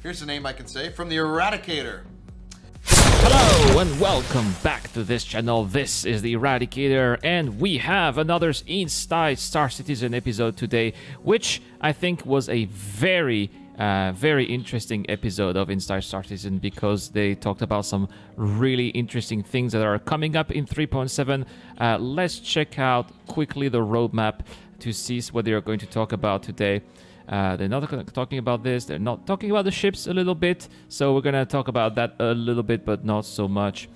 Here's a name I can say from the Eradicator. Hello and welcome back to this channel. This is the Eradicator and we have another Inside Star Citizen episode today, which I think was a very interesting episode of Inside Star Citizen because they talked about some really interesting things that are coming up in 3.7. Let's check out quickly the roadmap to see what they are going to talk about today. They're not talking about this. They're not talking about the ships a little bit. So we're going to talk about that a little bit, but not so much.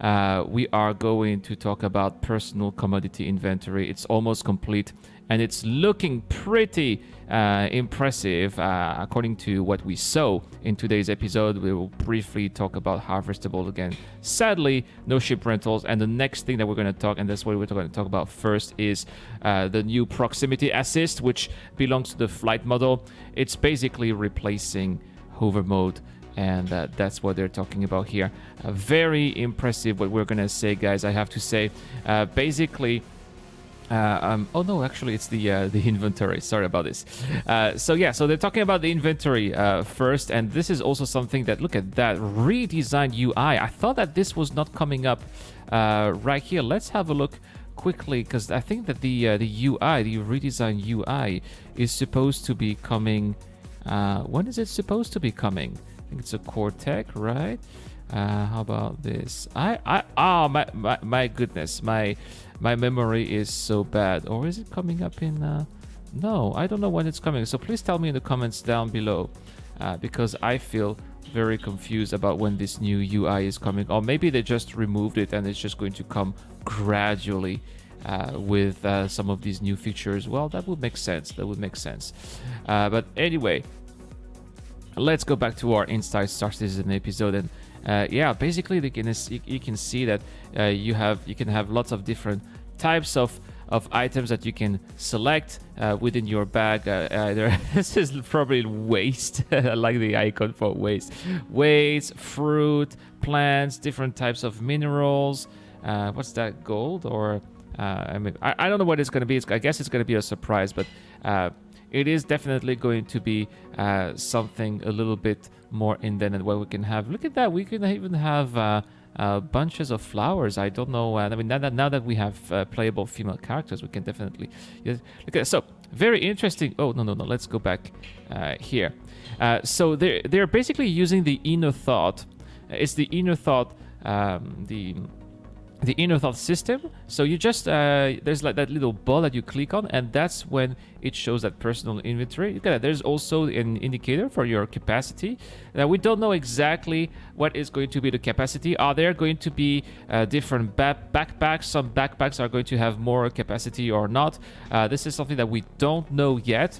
We are going to talk about personal commodity inventory. It's almost complete and it's looking pretty impressive according to what we saw in today's episode. We will briefly talk about harvestable again. Sadly, no ship rentals. And the next thing that we're going to talk, and that's what we're going to talk about first, is the new proximity assist, which belongs to the flight model. It's basically replacing hover mode. And that's what they're talking about here. Very impressive what we're going to say, guys, I have to say. Basically... oh no, actually it's the inventory. Sorry about this. So they're talking about the inventory first, and this is also something that, look at that redesigned UI. I thought that this was not coming up right here. Let's have a look quickly, because I think that the UI, the redesigned UI, is supposed to be coming. When is it supposed to be coming? I think it's a core tech, right? How about this? My goodness, my memory is so bad. Or is it coming up in? No, I don't know when it's coming. So please tell me in the comments down below, because I feel very confused about when this new UI is coming. Or maybe they just removed it and it's just going to come gradually with some of these new features. Well, that would make sense. But anyway, let's go back to our Inside Star Citizen episode. And basically you can see that you can have lots of different types of items that you can select within your bag. This is probably waste. I like the icon for waste, fruit, plants, different types of minerals. What's that, gold? Or I don't know what it's going to be. I guess it's going to be a surprise, but it is definitely going to be something a little bit more in-depth than what we can have. Look at that. We can even have bunches of flowers. I don't know. I mean, now that we have playable female characters, we can definitely look at it. So very interesting. Oh, no. Let's go back here. So they're basically using the inner thought. It's the inner thought, the inner thought system. So you just there's like that little ball that you click on, and that's when it shows that personal inventory. Look at that. There's also an indicator for your capacity. Now we don't know exactly what is going to be the capacity. Are there going to be different backpacks? Some backpacks are going to have more capacity or not. This is something that we don't know yet.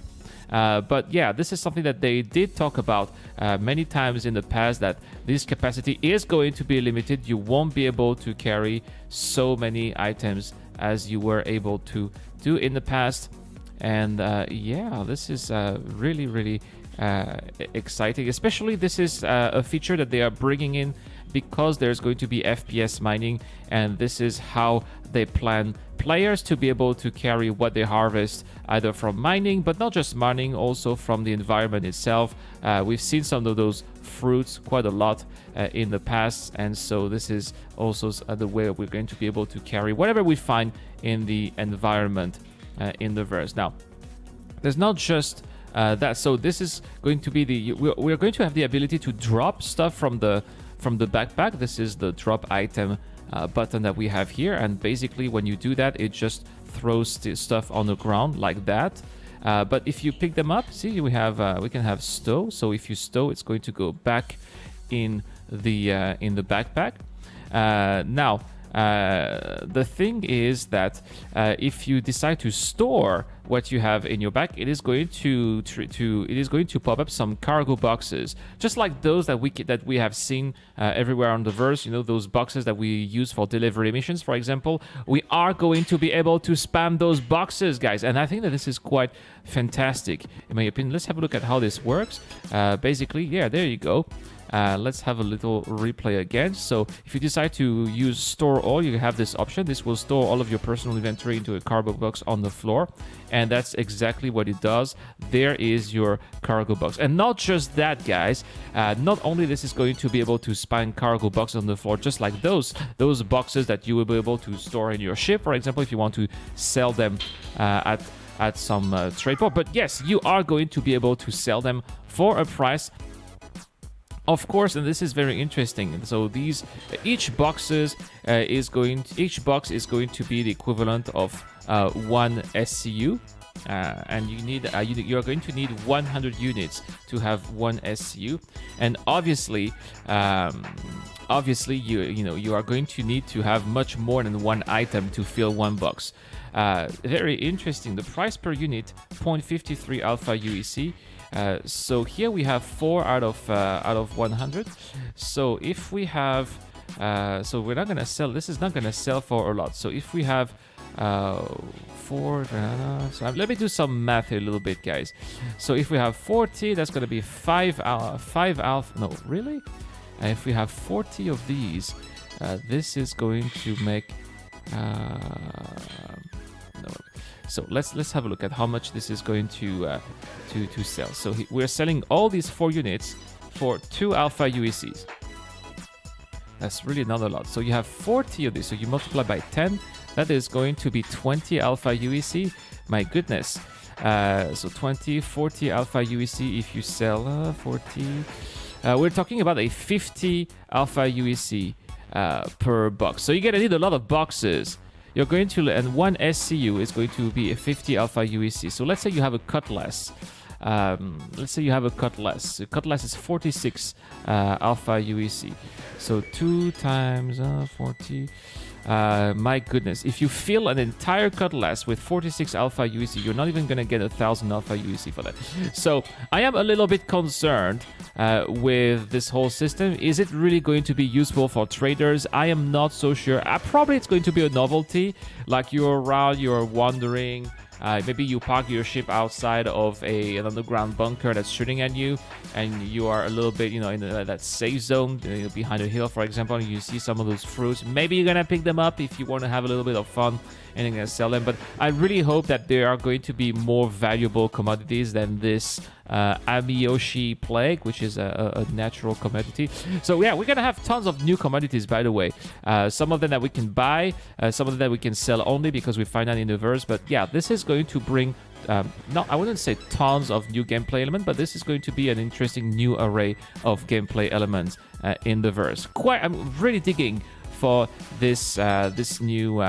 But yeah, this is something that they did talk about many times in the past, that this capacity is going to be limited. You won't be able to carry so many items as you were able to do in the past. And this is really exciting. Especially this is a feature that they are bringing in because there's going to be FPS mining, and this is how they plan players to be able to carry what they harvest either from mining, but not just mining, also from the environment itself. We've seen some of those fruits quite a lot in the past, and so this is also the way we're going to be able to carry whatever we find in the environment in the verse. Now, there's not just that. So this is going to be we're going to have the ability to drop stuff from the backpack. This is the drop item button that we have here, and basically when you do that, it just throws the stuff on the ground like that. But if you pick them up, see, we can have stow. So if you stow, it's going to go back in the backpack. Now the thing is that if you decide to store what you have in your bag, it is going to pop up some cargo boxes, just like those that we have seen everywhere on the verse. You know, those boxes that we use for delivery missions, for example. We are going to be able to spam those boxes, guys, and I think that this is quite fantastic in my opinion. Let's have a look at how this works. Basically, yeah, there you go. Let's have a little replay again. So if you decide to use store all, you have this option. This will store all of your personal inventory into a cargo box on the floor, and that's exactly what it does. There is your cargo box. And not just that, guys, not only this is going to be able to span cargo box on the floor, just like those boxes that you will be able to store in your ship, for example, if you want to sell them at some trade port. But yes, you are going to be able to sell them for a price, of course, and this is very interesting. So each box is going to be the equivalent of 1 SCU, and you're going to need 100 units to have 1 SCU, and obviously you are going to need to have much more than 1 item to fill 1 box. Very interesting. The price per unit, 0.53 alpha UEC. So here we have 4 out of 100. So if we have, so we're not gonna sell. This is not gonna sell for a lot. So if we have 4, so let me do some math here a little bit, guys. So if we have 40, that's gonna be 5 alpha. No, really? If we have 40 of these, this is going to make. No. So let's have a look at how much this is going to sell. So we're selling all these 4 units for 2 alpha UECs. That's really not a lot. So you have 40 of these. So you multiply by 10. That is going to be 20 alpha UEC. My goodness. So 40 alpha UEC if you sell 40. We're talking about a 50 alpha UEC per box. So you're going to need a lot of boxes. You're going to, and 1 SCU is going to be a 50 alpha UEC. So let's say you have a cutlass. The cutlass is 46 alpha UEC. So 2 times 40. My goodness, if you fill an entire cutlass with 46 alpha UEC, you're not even going to get 1,000 alpha UEC for that. So I am a little bit concerned with this whole system. Is it really going to be useful for traders? I am not so sure. Probably it's going to be a novelty, like you're around, you're wandering. Maybe you park your ship outside of an underground bunker that's shooting at you, and you are a little bit, in that safe zone behind a hill, for example, and you see some of those fruits. Maybe you're gonna pick them up if you want to have a little bit of fun, and you're gonna sell them. But I really hope that there are going to be more valuable commodities than this Amiyoshi plague, which is a natural commodity. So yeah, we're gonna have tons of new commodities, by the way. Some of them that we can buy, some of them that we can sell only because we find out in the verse. But yeah, this is going to bring I wouldn't say tons of new gameplay elements, but this is going to be an interesting new array of gameplay elements in the verse. I'm really digging for this new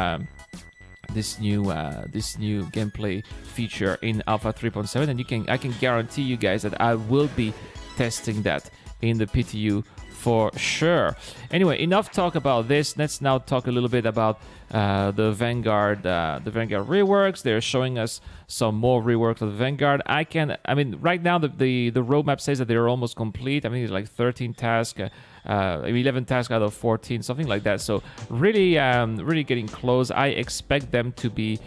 gameplay feature in Alpha 3.7, and I can guarantee you guys that I will be testing that in the PTU for sure. Anyway, enough talk about this. Let's now talk a little bit about the Vanguard reworks. They're showing us some more reworks of the Vanguard. Right now the roadmap says that they're almost complete. I mean, it's like 13 tasks. 11 tasks out of 14, something like that. So really getting close. I expect them to be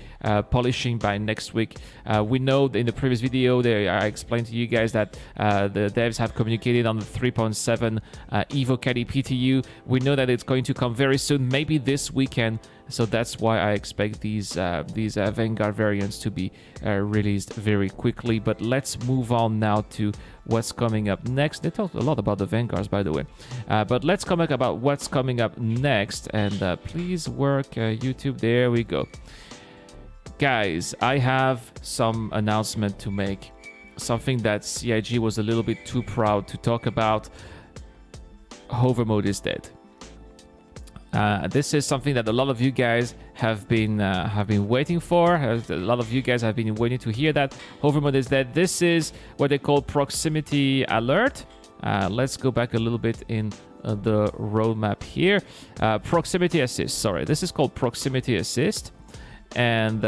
polishing by next week. We know in the previous video I explained to you guys that the devs have communicated on the 3.7 Evo Caddy PTU. We know that it's going to come very soon, maybe this weekend. So that's why I expect these Vanguard variants to be released very quickly. But let's move on now to what's coming up next. They talked a lot about the Vanguards, by the way. But let's come back about what's coming up next. And please work YouTube. There we go. Guys, I have some announcement to make. Something that CIG was a little bit too proud to talk about. Hover mode is dead. This is something that a lot of you guys have been waiting for. A lot of you guys have been waiting to hear that hover mode is dead. This is what they call proximity alert. Let's go back a little bit in the roadmap here. Proximity assist. Sorry, this is called proximity assist, and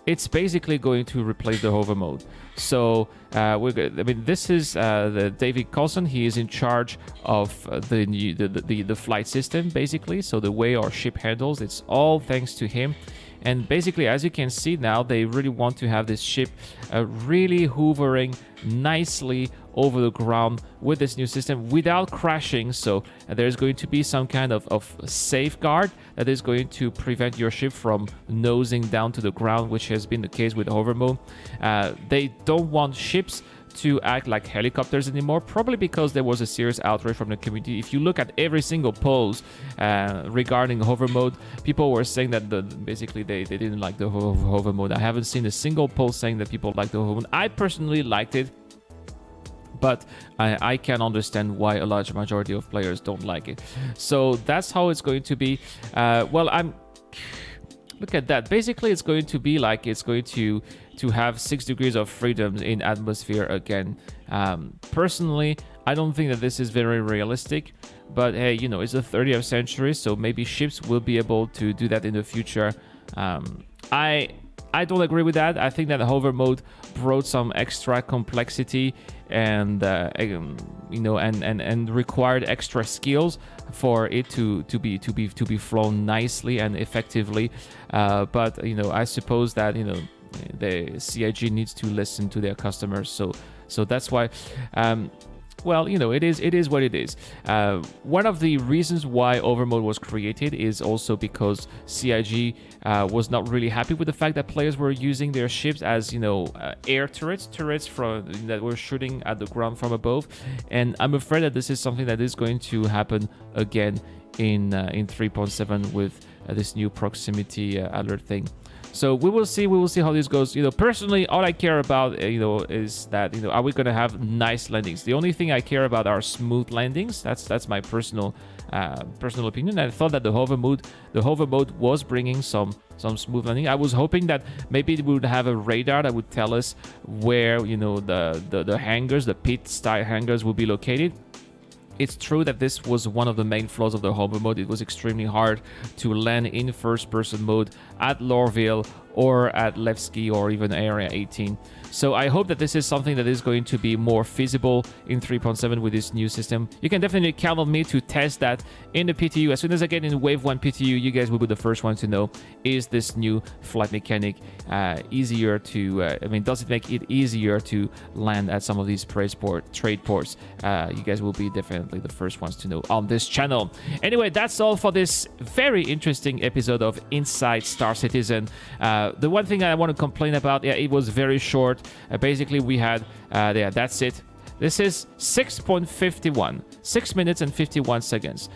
it's basically going to replace the hover mode. So this is the David Coulson. He is in charge of the flight system, basically. So the way our ship handles, it's all thanks to him. And basically, as you can see now, they really want to have this ship really hovering nicely over the ground with this new system without crashing. So there's going to be some kind of safeguard that is going to prevent your ship from nosing down to the ground, which has been the case with hover mode. They don't want ships to act like helicopters anymore, probably because there was a serious outrage from the community. If you look at every single post regarding hover mode, people were saying that basically they didn't like the hover mode. I haven't seen a single post saying that people like the hover mode. I personally liked it, but I can understand why a large majority of players don't like it. So that's how it's going to be. Look at that. Basically, it's going to be like it's going to have 6 degrees of freedom in atmosphere again. Personally, I don't think that this is very realistic, but hey, you know, it's the 30th century, so maybe ships will be able to do that in the future. I don't agree with that. I think that hover mode brought some extra complexity and you know, and required extra skills for it to be flown nicely and effectively. But you know, I suppose that, you know, the CIG needs to listen to their customers, so that's why. Well, you know, it is what it is. One of the reasons why overmode was created is also because CIG was not really happy with the fact that players were using their ships as, you know, air turrets from that were shooting at the ground from above, and I'm afraid that this is something that is going to happen again in 3.7 with this new proximity alert thing. So we will see how this goes. You know, personally, all I care about, you know, is that, you know, are we going to have nice landings? The only thing I care about are smooth landings. That's my personal opinion. I thought that the hover mode was bringing some smooth landing. I was hoping that maybe we would have a radar that would tell us where, you know, the hangars, the pit style hangars will be located. It's true that this was one of the main flaws of the hover mode. It was extremely hard to land in first-person mode at Lorville or at Levski or even Area 18. So I hope that this is something that is going to be more feasible in 3.7 with this new system. You can definitely count on me to test that in the PTU. As soon as I get in Wave 1 PTU, you guys will be the first one to know, is this new flight mechanic easier to, does it make it easier to land at some of these trade ports? You guys will be definitely the first ones to know on this channel. Anyway, that's all for this very interesting episode of Inside Star Citizen. The one thing I want to complain about, it was very short. Basically, we had, that's it. This is 6.51, 6 minutes and 51 seconds.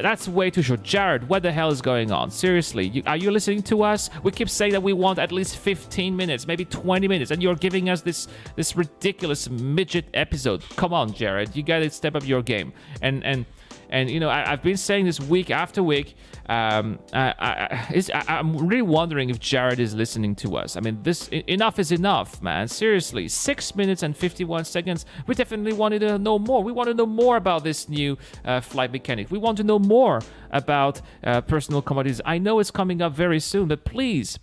That's way too short. Jared, what the hell is going on? Seriously, are you listening to us? We keep saying that we want at least 15 minutes, maybe 20 minutes, and you're giving us this ridiculous midget episode. Come on, Jared, you gotta step up your game. And you know, I've been saying this week after week. I'm really wondering if Jared is listening to us. I mean, enough is enough, man. Seriously, 6 minutes and 51 seconds. We definitely wanted to know more. We want to know more about this new flight mechanic. We want to know more about personal commodities. I know it's coming up very soon, but please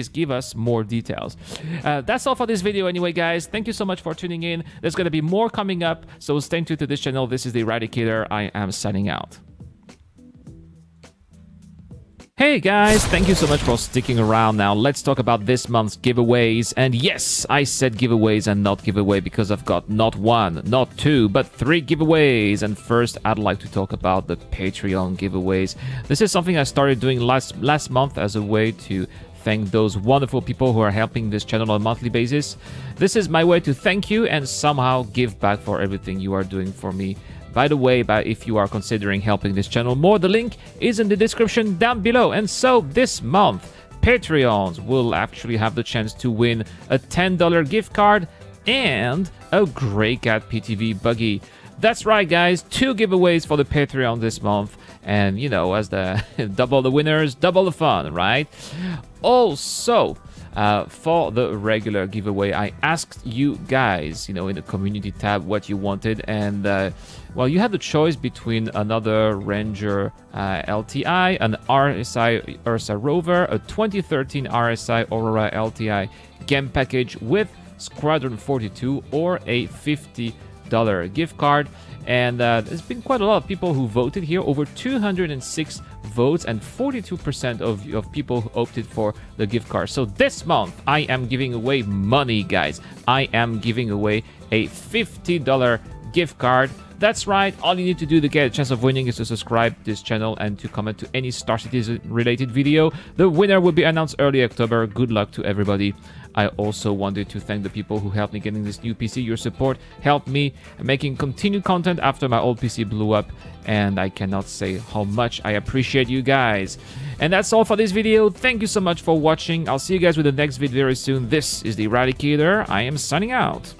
give us more details. That's all for this video anyway, guys. Thank you so much for tuning in. There's going to be more coming up, so stay tuned to this channel. This is the Eradicator. I am signing out. Hey guys, thank you so much for sticking around. Now let's talk about this month's giveaways. And yes, I said giveaways and not giveaway because I've got not one, not two, but 3 giveaways. And first, I'd like to talk about the Patreon giveaways. This is something I started doing last month as a way to thank those wonderful people who are helping this channel on a monthly basis. This is my way to thank you and somehow give back for everything you are doing for me. By the way, if you are considering helping this channel more, the link is in the description down below. And so this month, Patreons will actually have the chance to win a $10 gift card and a Grey Cat PTV buggy. That's right, guys, 2 giveaways for the Patreon this month. And, you know, as the double the winners, double the fun, right? Also, for the regular giveaway, I asked you guys, you know, in the community tab what you wanted, and well, you had the choice between another Ranger LTI, an RSI Ursa Rover, a 2013 RSI Aurora LTI game package with Squadron 42, or a $50 $50 gift card. And there's been quite a lot of people who voted here, over 206 votes, and 42% of people who opted for the gift card. So this month, I am giving away money, guys. I am giving away a $50 gift card. That's right, all you need to do to get a chance of winning is to subscribe to this channel and to comment to any Star Citizen related video. The winner will be announced early October. Good luck to everybody. I also wanted to thank the people who helped me getting this new PC. Your support helped me making continued content after my old PC blew up, and I cannot say how much I appreciate you guys. And that's all for this video. Thank you so much for watching. I'll see you guys with the next video very soon. This is the Eradicator. I am signing out.